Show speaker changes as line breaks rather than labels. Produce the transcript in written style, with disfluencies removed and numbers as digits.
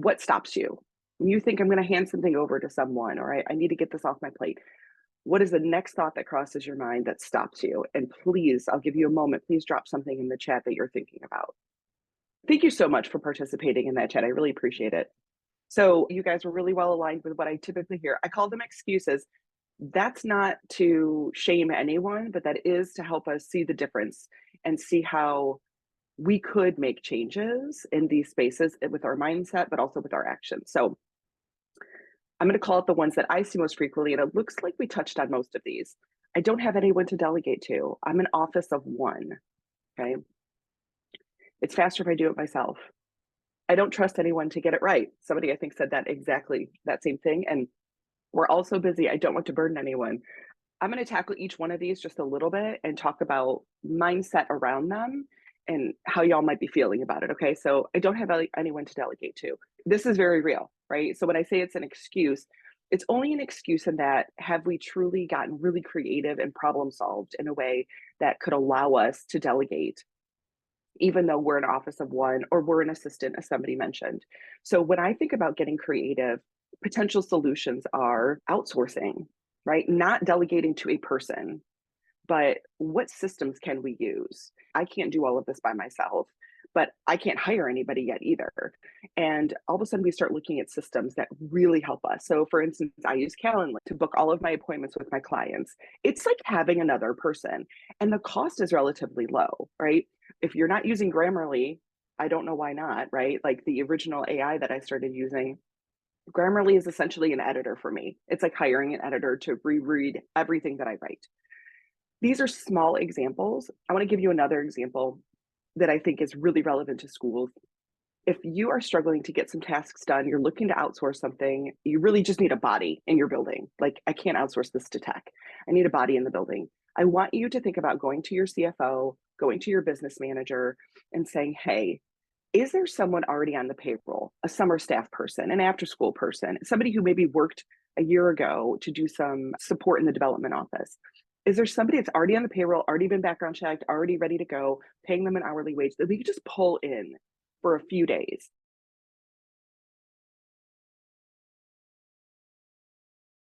what stops you? When you think I'm going to hand something over to someone, or I need to get this off my plate, what is the next thought that crosses your mind that stops you? And please, I'll give you a moment. Please drop something in the chat that you're thinking about. Thank you so much for participating in that chat. I really appreciate it. So you guys were really well aligned with what I typically hear. I call them excuses. That's not to shame anyone, but that is to help us see the difference and see how we could make changes in these spaces with our mindset, but also with our actions. So I'm going to call it the ones that I see most frequently, and it looks like we touched on most of these. I don't have anyone to delegate to. I'm an office of one. Okay. It's faster if I do it myself. I don't trust anyone to get it right. Somebody I think said that exactly that same thing. And we're all so busy. I don't want to burden anyone. I'm going to tackle each one of these just a little bit and talk about mindset around them and how y'all might be feeling about it. Okay. So I don't have anyone to delegate to. This is very real, right? So when I say it's an excuse, it's only an excuse in that have we truly gotten really creative and problem solved in a way that could allow us to delegate, even though we're an office of one or we're an assistant, as somebody mentioned. So when I think about getting creative, potential solutions are outsourcing, right? Not delegating to a person, but what systems can we use? I can't do all of this by myself, but I can't hire anybody yet either. And all of a sudden we start looking at systems that really help us. So for instance, I use Calendly to book all of my appointments with my clients. It's like having another person, and the cost is relatively low, right? If you're not using Grammarly, I don't know why not, right? Like the original AI that I started using, Grammarly is essentially an editor for me. It's like hiring an editor to reread everything that I write. These are small examples. I want to give you another example that I think is really relevant to schools. If you are struggling to get some tasks done, you're looking to outsource something, you really just need a body in your building. Like, I can't outsource this to tech. I need a body in the building. I want you to think about going to your CFO, going to your business manager, and saying, hey, is there someone already on the payroll, a summer staff person, an after school person, somebody who maybe worked a year ago to do some support in the development office? Is there somebody that's already on the payroll, already been background checked, already ready to go, paying them an hourly wage that we could just pull in for a few days?